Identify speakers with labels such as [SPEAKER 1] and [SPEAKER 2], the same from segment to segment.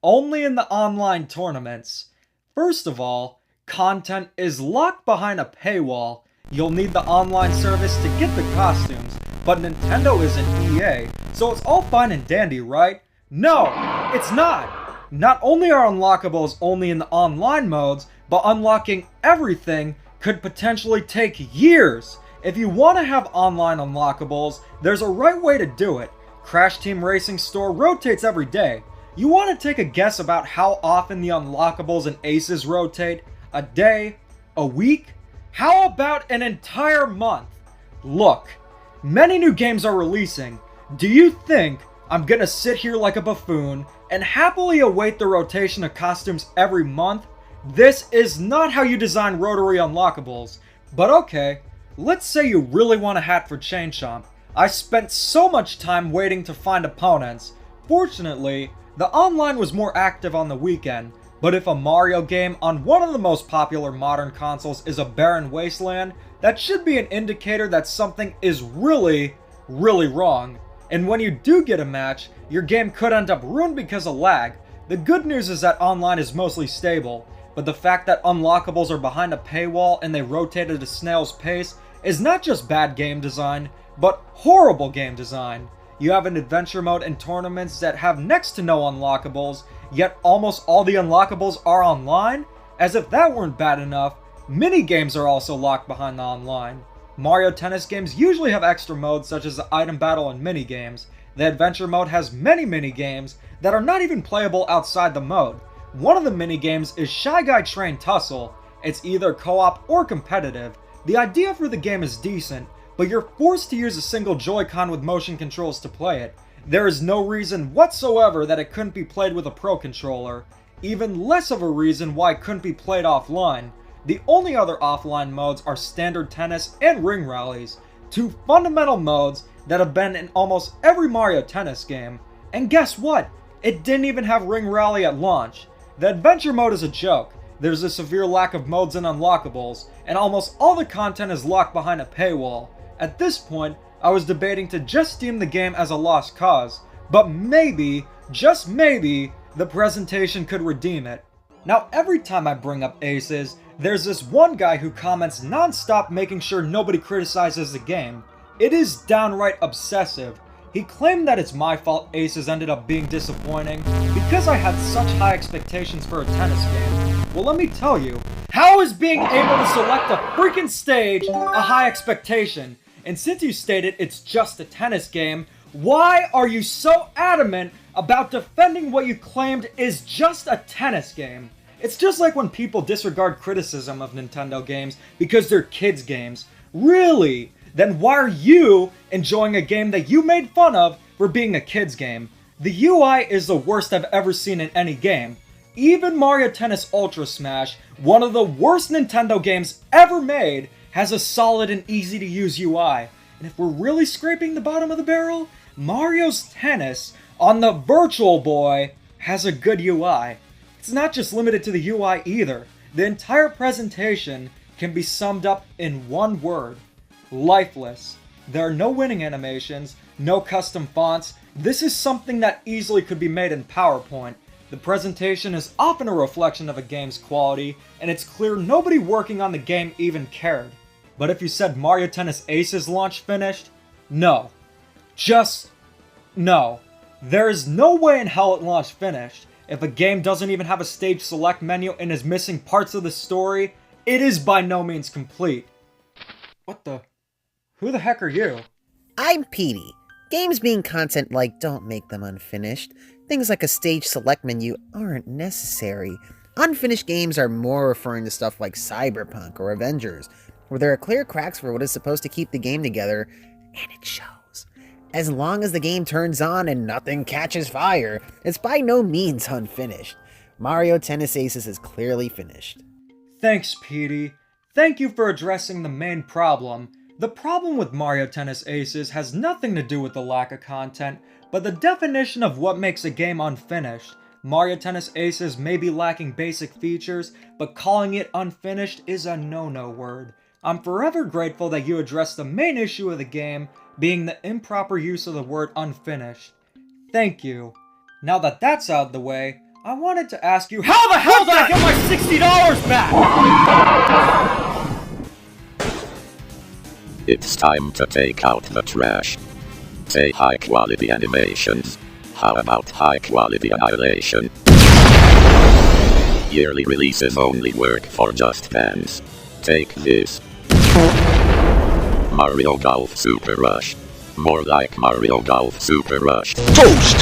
[SPEAKER 1] only in the online tournaments. First of all, content is locked behind a paywall. You'll need the online service to get the costumes, but Nintendo isn't EA, so it's all fine and dandy, right? No, it's not! Not only are unlockables only in the online modes, but unlocking everything could potentially take years. If you want to have online unlockables, there's a right way to do it. Crash Team Racing Store rotates every day. You want to take a guess about how often the unlockables and aces rotate? A day? A week? How about an entire month? Look, many new games are releasing. Do you think I'm gonna sit here like a buffoon and happily await the rotation of costumes every month? This is not how you design rotary unlockables. But okay, let's say you really want a hat for Chain Chomp. I spent so much time waiting to find opponents. Fortunately, the online was more active on the weekend, but if a Mario game on one of the most popular modern consoles is a barren wasteland, that should be an indicator that something is really wrong. And when you do get a match, your game could end up ruined because of lag. The good news is that online is mostly stable, but the fact that unlockables are behind a paywall and they rotate at a snail's pace is not just bad game design, but horrible game design. You have an adventure mode and tournaments that have next to no unlockables, yet almost all the unlockables are online? As if that weren't bad enough, mini-games are also locked behind the online. Mario Tennis games usually have extra modes such as the item battle and mini-games. The adventure mode has many mini-games that are not even playable outside the mode. One of the mini-games is Shy Guy Train Tussle. It's either co-op or competitive. The idea for the game is decent, but you're forced to use a single Joy-Con with motion controls to play it. There is no reason whatsoever that it couldn't be played with a Pro Controller. Even less of a reason why it couldn't be played offline. The only other offline modes are Standard Tennis and Ring Rallies, two fundamental modes that have been in almost every Mario Tennis game. And guess what? It didn't even have Ring Rally at launch. The adventure mode is a joke. There's a severe lack of modes and unlockables, and almost all the content is locked behind a paywall. At this point, I was debating to just deem the game as a lost cause, but maybe, just maybe, the presentation could redeem it. Now every time I bring up aces, there's this one guy who comments non-stop making sure nobody criticizes the game. It is downright obsessive. He claimed that it's my fault aces ended up being disappointing because I had such high expectations for a tennis game. Well, let me tell you, how is being able to select a freaking stage a high expectation? And since you stated it's just a tennis game, why are you so adamant about defending what you claimed is just a tennis game? It's just like when people disregard criticism of Nintendo games because they're kids' games. Really? Then why are you enjoying a game that you made fun of for being a kid's game? The UI is the worst I've ever seen in any game. Even Mario Tennis Ultra Smash, one of the worst Nintendo games ever made, has a solid and easy to use UI. And if we're really scraping the bottom of the barrel, Mario's Tennis on the Virtual Boy has a good UI. It's not just limited to the UI either. The entire presentation can be summed up in one word: lifeless. There are no winning animations, no custom fonts. This is something that easily could be made in PowerPoint. The presentation is often a reflection of a game's quality, and it's clear nobody working on the game even cared. But if you said Mario Tennis Aces launch finished, no. Just no. There is no way in hell it launched finished. If a game doesn't even have a stage select menu and is missing parts of the story, it is by no means complete. What the? Who the heck are you?
[SPEAKER 2] I'm Petey. Games being content-like don't make them unfinished. Things like a stage select menu aren't necessary. Unfinished games are more referring to stuff like Cyberpunk or Avengers, where there are clear cracks for what is supposed to keep the game together, and it shows. As long as the game turns on and nothing catches fire, it's by no means unfinished. Mario Tennis Aces is clearly finished.
[SPEAKER 1] Thanks, Petey. Thank you for addressing the main problem. The problem with Mario Tennis Aces has nothing to do with the lack of content, but the definition of what makes a game unfinished. Mario Tennis Aces may be lacking basic features, but calling it unfinished is a no-no word. I'm forever grateful that you addressed the main issue of the game, being the improper use of the word unfinished. Thank you. Now that that's out of the way, I wanted to ask you, how the hell did I get my $60 back?
[SPEAKER 3] It's time to take out the trash. Say high quality animations. How about high quality annihilation? Yearly releases only work for just fans. Take this. Mario Golf Super Rush. More like Mario Golf Super Rush.
[SPEAKER 4] Toast!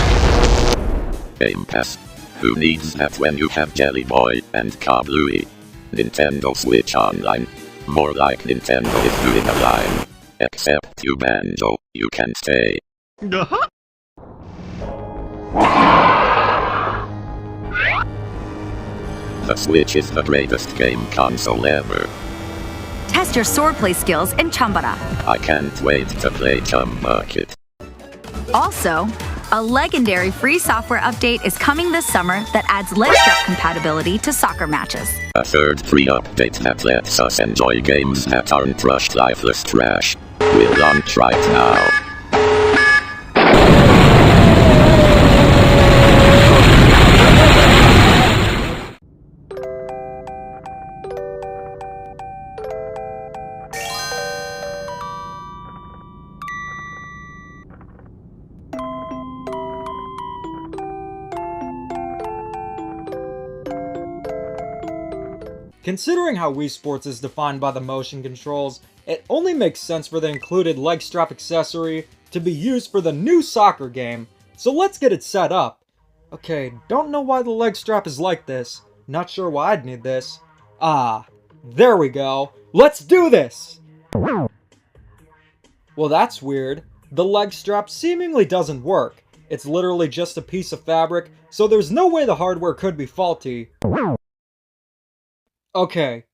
[SPEAKER 3] Game Pass. Who needs that when you have Jelly Boy and Kablooey? Nintendo Switch Online. More like Nintendo is doing a line. Except you Banjo, you can stay. The Switch is the greatest game console ever.
[SPEAKER 5] Test your swordplay skills in Chambara.
[SPEAKER 3] I can't wait to play Chum Bucket.
[SPEAKER 5] Also, a legendary free software update is coming this summer that adds leg strap compatibility to soccer matches.
[SPEAKER 3] A third free update that lets us enjoy games that aren't rushed lifeless trash. We'll launch right now.
[SPEAKER 1] Considering how Wii Sports is defined by the motion controls, it only makes sense for the included leg strap accessory to be used for the new soccer game, so let's get it set up. Okay, don't know why the leg strap is like this, not sure why I'd need this. Ah, there we go, let's do this! Well, that's weird. The leg strap seemingly doesn't work. It's literally just a piece of fabric, so there's no way the hardware could be faulty. Okay,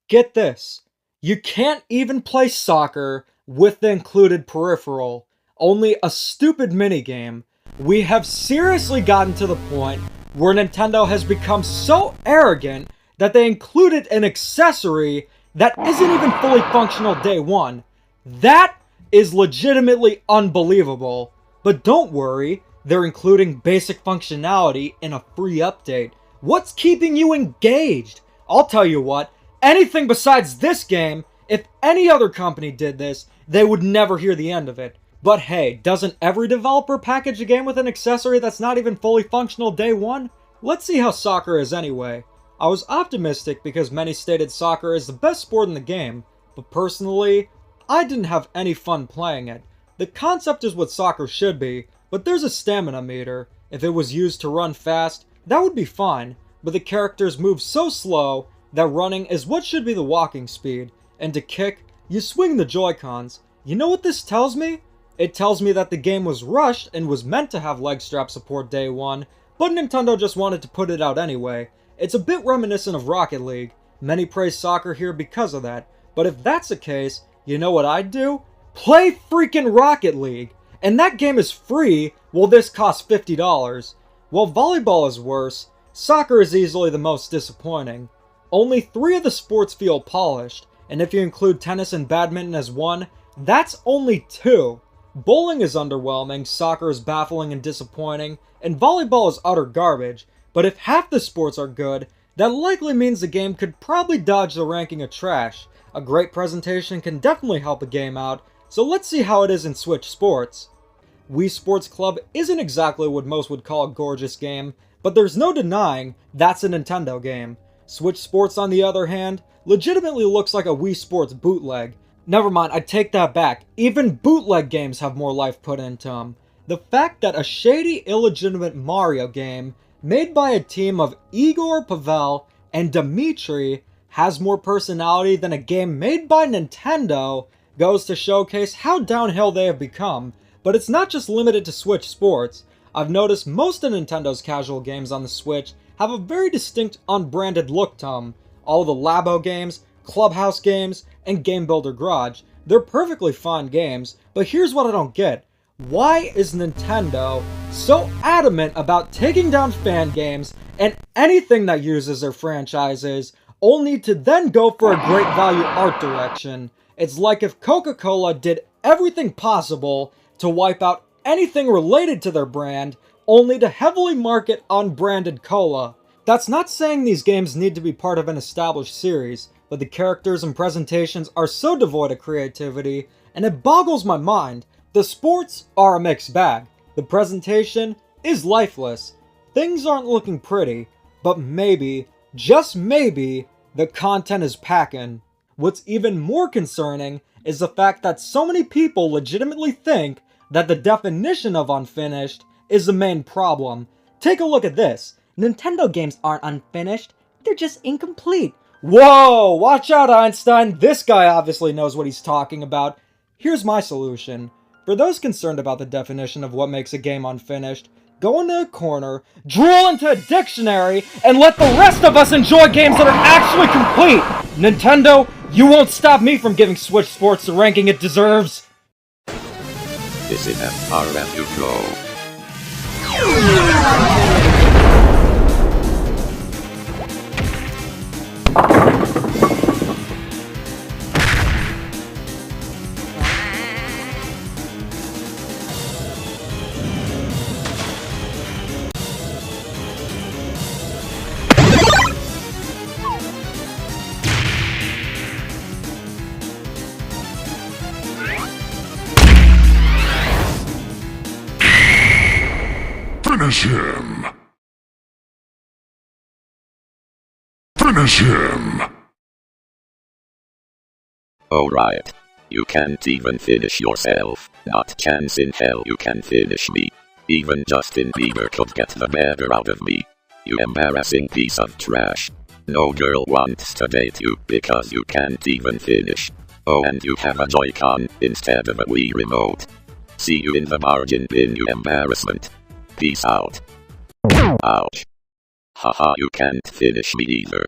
[SPEAKER 1] get this. You can't even play soccer with the included peripheral. Only a stupid minigame. We have seriously gotten to the point where Nintendo has become so arrogant that they included an accessory that isn't even fully functional day one. That is legitimately unbelievable. But don't worry, they're including basic functionality in a free update. What's keeping you engaged? I'll tell you what, anything besides this game, if any other company did this, they would never hear the end of it. But hey, doesn't every developer package a game with an accessory that's not even fully functional day one? Let's see how soccer is anyway. I was optimistic because many stated soccer is the best sport in the game, but personally, I didn't have any fun playing it. The concept is what soccer should be, but there's a stamina meter. If it was used to run fast, that would be fine. But the characters move so slow that running is what should be the walking speed, and to kick, you swing the Joy-Cons. You know what this tells me? It tells me that the game was rushed and was meant to have leg strap support day one, but Nintendo just wanted to put it out anyway. It's a bit reminiscent of Rocket League. Many praise soccer here because of that, but if that's the case, you know what I'd do? Play freaking Rocket League! And that game is free, while this costs $50. While volleyball is worse, soccer is easily the most disappointing. Only 3 of the sports feel polished, and if you include tennis and badminton as one, that's only 2. Bowling is underwhelming, soccer is baffling and disappointing, and volleyball is utter garbage. But if half the sports are good, that likely means the game could probably dodge the ranking of trash. A great presentation can definitely help a game out, so let's see how it is in Switch Sports. Wii Sports Club isn't exactly what most would call a gorgeous game, but there's no denying that's a Nintendo game. Switch Sports, on the other hand, legitimately looks like a Wii Sports bootleg. Never mind, I take that back. Even bootleg games have more life put into them. The fact that a shady, illegitimate Mario game made by a team of Igor Pavel and Demeech has more personality than a game made by Nintendo goes to showcase how downhill they have become. But it's not just limited to Switch Sports. I've noticed most of Nintendo's casual games on the Switch have a very distinct unbranded look to them. All the Labo games, Clubhouse games, and Game Builder Garage, they're perfectly fine games, but here's what I don't get. Why is Nintendo so adamant about taking down fan games and anything that uses their franchises, only to then go for a great value art direction? It's like if Coca-Cola did everything possible to wipe out anything related to their brand, only to heavily market unbranded cola. That's not saying these games need to be part of an established series, but the characters and presentations are so devoid of creativity, and it boggles my mind. The sports are a mixed bag. The presentation is lifeless. Things aren't looking pretty, but maybe, just maybe, the content is packing. What's even more concerning is the fact that so many people legitimately think that the definition of unfinished is the main problem. Take a look at this. Nintendo games aren't unfinished, they're just incomplete. Whoa! Watch out, Einstein! This guy obviously knows what he's talking about. Here's my solution. For those concerned about the definition of what makes a game unfinished, go into a corner, drool into a dictionary, and let the rest of us enjoy games that are actually complete! Nintendo, you won't stop me from giving Switch Sports the ranking it deserves!
[SPEAKER 3] This is as far as you go.
[SPEAKER 4] Finish him! Finish him!
[SPEAKER 3] Alright. You can't even finish yourself. Not chance in hell you can finish me. Even Justin Bieber could get the better out of me. You embarrassing piece of trash. No girl wants to date you because you can't even finish. Oh, and you have a Joy-Con instead of a Wii remote. See you in the margin bin, you embarrassment. Peace out. Ouch. Haha, you can't finish me either.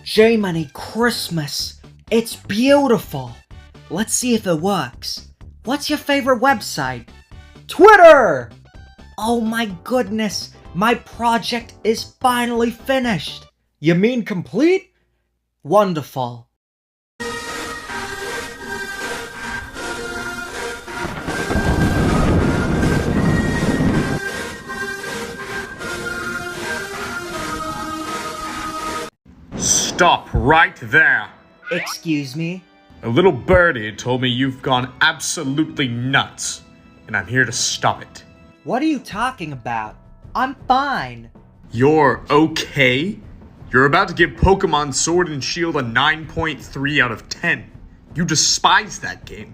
[SPEAKER 1] J-Money Christmas. It's beautiful. Let's see if it works. What's your favorite website? Twitter! Oh my goodness, my project is finally finished. You mean complete? Wonderful.
[SPEAKER 6] Stop right there!
[SPEAKER 1] Excuse me?
[SPEAKER 6] A little birdie told me you've gone absolutely nuts, and I'm here to stop it.
[SPEAKER 1] What are you talking about? I'm fine.
[SPEAKER 6] You're okay? You're about to give Pokemon Sword and Shield a 9.3 out of 10. You despise that game.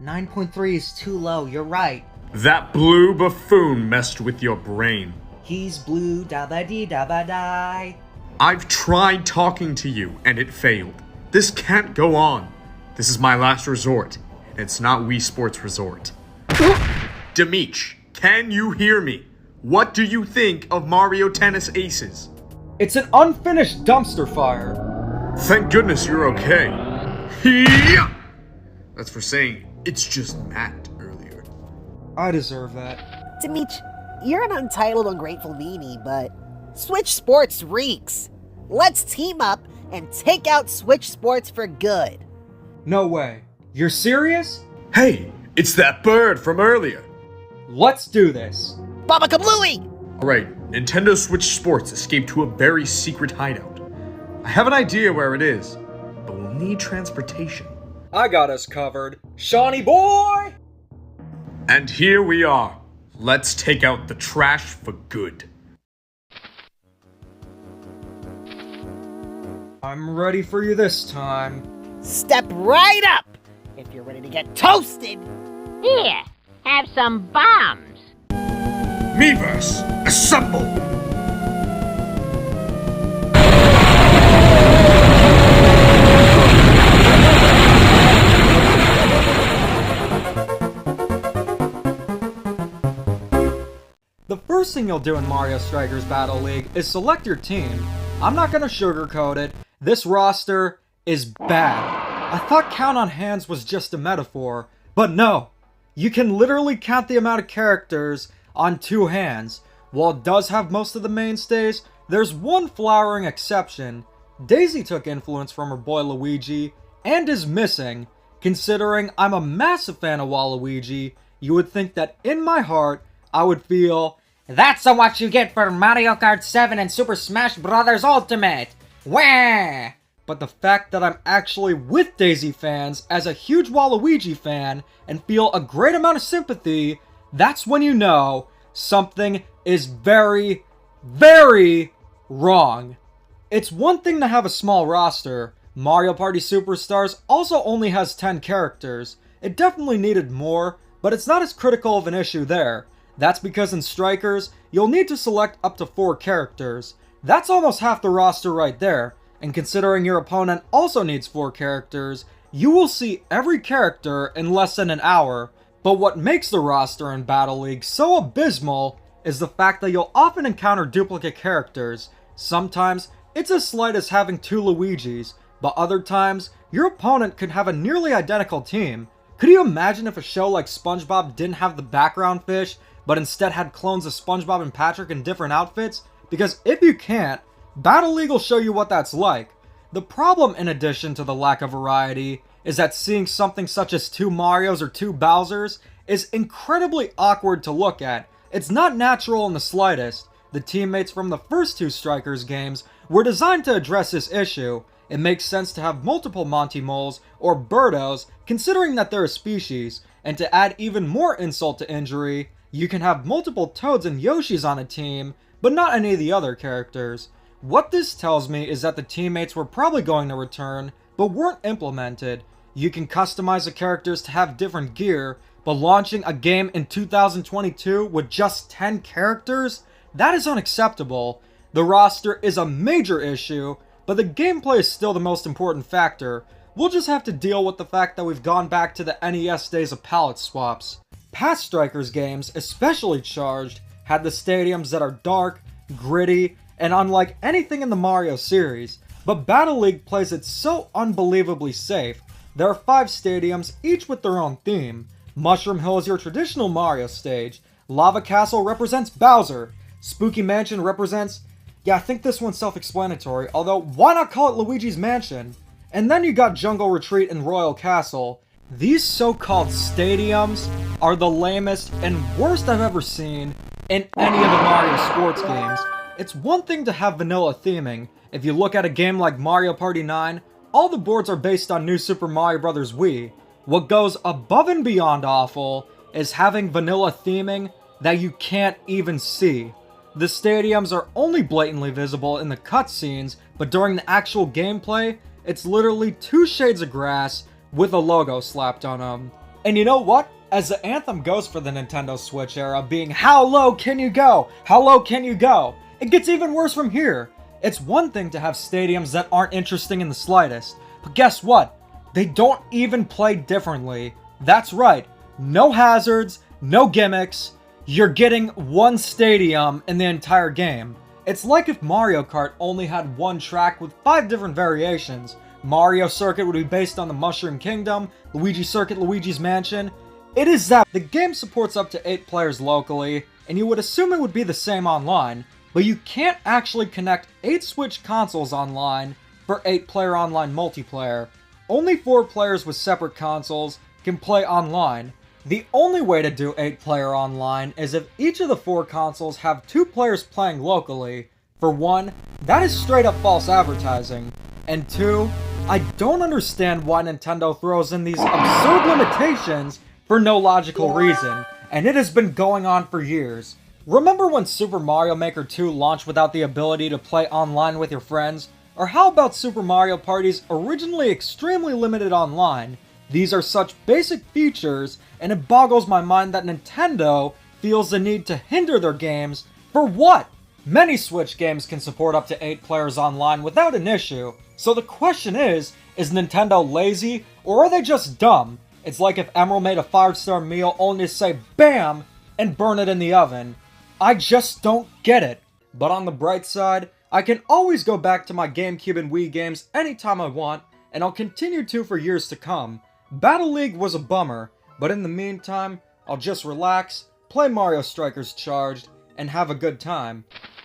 [SPEAKER 1] 9.3 is too low, you're right.
[SPEAKER 6] That blue buffoon messed with your brain.
[SPEAKER 1] He's blue, da-ba-dee-da-ba-die.
[SPEAKER 6] I've tried talking to you, and it failed. This can't go on. This is my last resort, and it's not Wii Sports Resort. Demeech, can you hear me? What do you think of Mario Tennis Aces?
[SPEAKER 1] It's an unfinished dumpster fire.
[SPEAKER 6] Thank goodness you're okay. Hee-yah! That's for saying it's just Matt earlier.
[SPEAKER 1] I deserve that.
[SPEAKER 2] Demeech, you're an untitled, ungrateful meanie, but Switch Sports reeks. Let's team up and take out Switch Sports for good.
[SPEAKER 1] No way. You're serious?
[SPEAKER 6] Hey, it's that bird from earlier.
[SPEAKER 1] Let's do this.
[SPEAKER 2] Baba Kablooey!
[SPEAKER 6] Alright, Nintendo Switch Sports escaped to a very secret hideout. I have an idea where it is, but we'll need transportation.
[SPEAKER 1] I got us covered. Shawnee boy!
[SPEAKER 6] And here we are. Let's take out the trash for good.
[SPEAKER 1] I'm ready for you this time.
[SPEAKER 2] Step right up if you're ready to get toasted.
[SPEAKER 7] Here, have some bombs.
[SPEAKER 6] Miiverse, assemble!
[SPEAKER 1] thing you'll do in Mario Strikers Battle League is select your team. I'm not gonna sugarcoat it, this roster is bad. I thought count on hands was just a metaphor, but no! You can literally count the amount of characters on 2 hands. While it does have most of the mainstays, there's one flowering exception. Daisy took influence from her boy Luigi, and is missing. Considering I'm a massive fan of Waluigi, you would think that in my heart, I would feel,
[SPEAKER 7] That's what you get for Mario Kart 7 and Super Smash Bros. Ultimate! Wah!
[SPEAKER 1] but the fact that I'm actually with Daisy fans as a huge Waluigi fan and feel a great amount of sympathy, that's when you know something is very, very wrong. It's one thing to have a small roster. Mario Party Superstars also only has 10 characters. It definitely needed more, but it's not as critical of an issue there. That's because in Strikers, you'll need to select up to 4 characters. That's almost half the roster right there, and considering your opponent also needs 4 characters, you will see every character in less than an hour. But what makes the roster in Battle League so abysmal is the fact that you'll often encounter duplicate characters. Sometimes, it's as slight as having 2 Luigis, but other times, your opponent could have a nearly identical team. Could you imagine if a show like SpongeBob didn't have the background fish, but instead had clones of SpongeBob and Patrick in different outfits? Because if you can't, Battle League will show you what that's like. The problem, in addition to the lack of variety, is that seeing something such as 2 Marios or 2 Bowsers is incredibly awkward to look at. It's not natural in the slightest. The teammates from the first 2 Strikers games were designed to address this issue. It makes sense to have multiple Monty Moles or Birdos, considering that they're a species, and to add even more insult to injury, you can have multiple Toads and Yoshis on a team, but not any of the other characters. What this tells me is that the teammates were probably going to return, but weren't implemented. You can customize the characters to have different gear, but launching a game in 2022 with just 10 characters? That is unacceptable. The roster is a major issue, but the gameplay is still the most important factor. We'll just have to deal with the fact that we've gone back to the NES days of palette swaps. Past Strikers games, especially Charged, had the stadiums that are dark, gritty, and unlike anything in the Mario series, but Battle League plays it so unbelievably safe. There are 5 stadiums, each with their own theme. Mushroom Hill is your traditional Mario stage, Lava Castle represents Bowser, Spooky Mansion represents... yeah, I think this one's self-explanatory, although why not call it Luigi's Mansion? And then you got Jungle Retreat and Royal Castle. These so-called stadiums are the lamest and worst I've ever seen in any of the Mario sports games. It's one thing to have vanilla theming. If you look at a game like Mario Party 9, all the boards are based on New Super Mario Bros. Wii. What goes above and beyond awful is having vanilla theming that you can't even see. The stadiums are only blatantly visible in the cutscenes, but during the actual gameplay, it's literally 2 shades of grass with a logo slapped on them. And you know what? As the anthem goes for the Nintendo Switch era being how low can you go? How low can you go? It gets even worse from here. It's one thing to have stadiums that aren't interesting in the slightest, but guess what? They don't even play differently. That's right, no hazards, no gimmicks. You're getting 1 stadium in the entire game. It's like if Mario Kart only had 1 track with 5 different variations. Mario Circuit would be based on the Mushroom Kingdom, Luigi Circuit, Luigi's Mansion. It is that the game supports up to 8 players locally, and you would assume it would be the same online, but you can't actually connect 8 Switch consoles online for 8-player online multiplayer. Only 4 players with separate consoles can play online. The only way to do 8-player online is if each of the 4 consoles have 2 players playing locally. For one, that is straight up false advertising. And 2, I don't understand why Nintendo throws in these absurd limitations for no logical reason, and it has been going on for years. Remember when Super Mario Maker 2 launched without the ability to play online with your friends? Or how about Super Mario Party's originally extremely limited online? These are such basic features, and it boggles my mind that Nintendo feels the need to hinder their games for what? Many Switch games can support up to 8 players online without an issue, so the question is Nintendo lazy, or are they just dumb? It's like if Emerald made a 5-star meal only to say BAM! And burn it in the oven. I just don't get it. But on the bright side, I can always go back to my GameCube and Wii games anytime I want, and I'll continue to for years to come. Battle League was a bummer, but in the meantime, I'll just relax, play Mario Strikers Charged, and have a good time.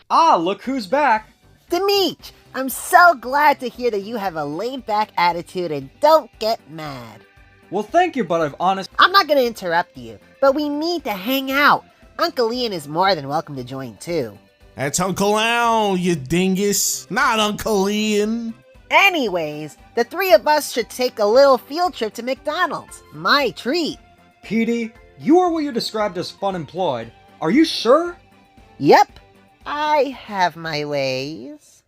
[SPEAKER 1] Ah, look who's back!
[SPEAKER 2] Demeech, I'm so glad to hear that you have a laid-back attitude and don't get mad.
[SPEAKER 1] Well, thank you, but
[SPEAKER 2] I'm not gonna interrupt you, but we need to hang out. Uncle Ian is more than welcome to join too.
[SPEAKER 8] That's Uncle Al, you dingus, not Uncle Ian.
[SPEAKER 2] Anyways, the three of us should take a little field trip to McDonald's. My treat.
[SPEAKER 1] Petey, you are what you described as fun employed. Are you sure?
[SPEAKER 2] Yep, I have my ways.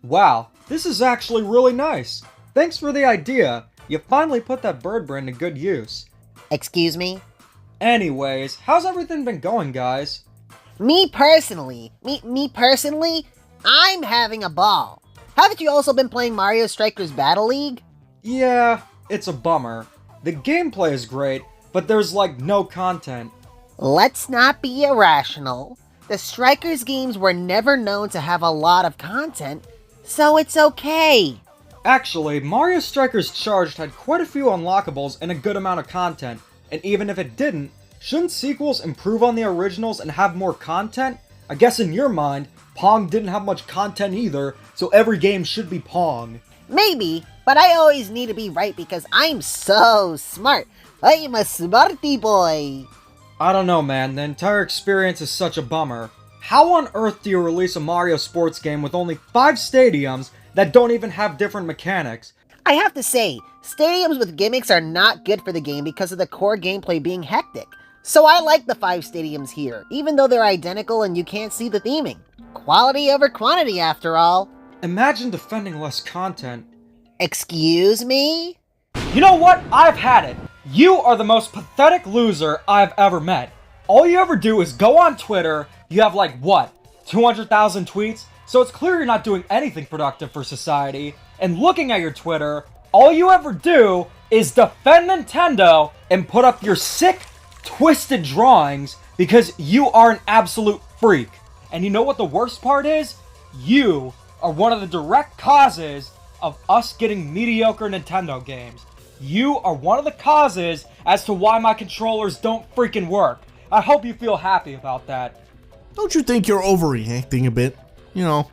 [SPEAKER 1] Wow, this is actually really nice. Thanks for the idea. You finally put that bird brain to good use.
[SPEAKER 2] Excuse me?
[SPEAKER 1] Anyways, how's everything been going, guys?
[SPEAKER 2] Me personally, I'm having a ball. Haven't you also been playing Mario Strikers Battle League?
[SPEAKER 1] Yeah, it's a bummer. The gameplay is great, but there's like no content.
[SPEAKER 2] Let's not be irrational. The Strikers games were never known to have a lot of content, so it's okay.
[SPEAKER 1] Actually, Mario Strikers Charged had quite a few unlockables and a good amount of content, and even if it didn't, shouldn't sequels improve on the originals and have more content? I guess in your mind, Pong didn't have much content either, so every game should be Pong.
[SPEAKER 2] Maybe, but I always need to be right because I'm so smart. I'm a smarty boy.
[SPEAKER 1] I don't know, man, the entire experience is such a bummer. How on earth do you release a Mario sports game with only 5 stadiums that don't even have different mechanics?
[SPEAKER 2] I have to say, stadiums with gimmicks are not good for the game because of the core gameplay being hectic. So I like the 5 stadiums here, even though they're identical and you can't see the theming. Quality over quantity, after all.
[SPEAKER 1] Imagine defending less content.
[SPEAKER 2] Excuse me?
[SPEAKER 1] You know what? I've had it. You are the most pathetic loser I've ever met. All you ever do is go on Twitter, you have like, what, 200,000 tweets? So it's clear you're not doing anything productive for society. And looking at your Twitter, all you ever do is defend Nintendo and put up your sick, twisted drawings because you are an absolute freak. And you know what the worst part is? You are one of the direct causes of us getting mediocre Nintendo games. You are one of the causes as to why my controllers don't freaking work. I hope you feel happy about that.
[SPEAKER 8] Don't you think you're overreacting a bit? You know,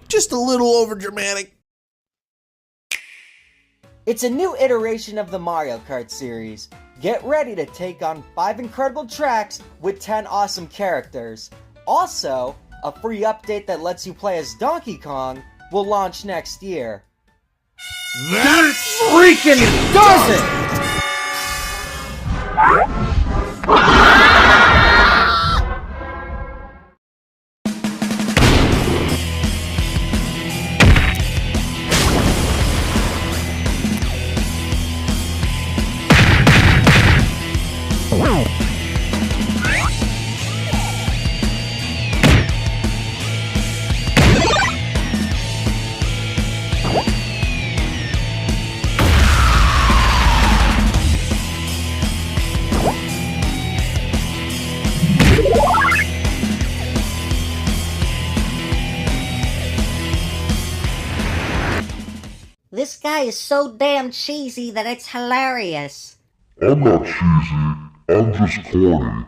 [SPEAKER 8] just a little overdramatic.
[SPEAKER 9] It's a new iteration of the Mario Kart series. Get ready to take on 5 incredible tracks with 10 awesome characters. Also, a free update that lets you play as Donkey Kong will launch next year.
[SPEAKER 1] That freaking does it!
[SPEAKER 10] This guy is so damn cheesy that it's hilarious.
[SPEAKER 4] I'm not cheesy, I'm just corny.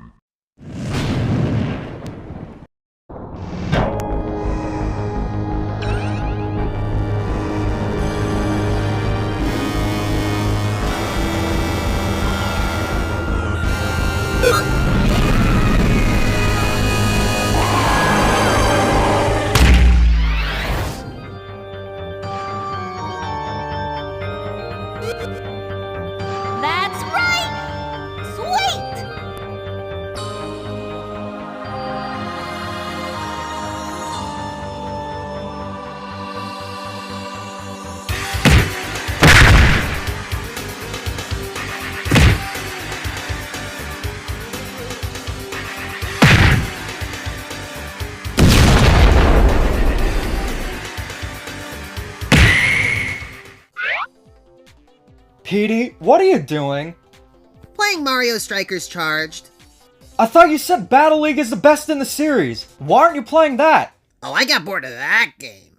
[SPEAKER 10] That's right! Sweet!
[SPEAKER 1] Petey, what are you doing?
[SPEAKER 2] Playing Mario Strikers Charged.
[SPEAKER 1] I thought you said Battle League is the best in the series. Why aren't you playing that?
[SPEAKER 2] Oh, I got bored of that game.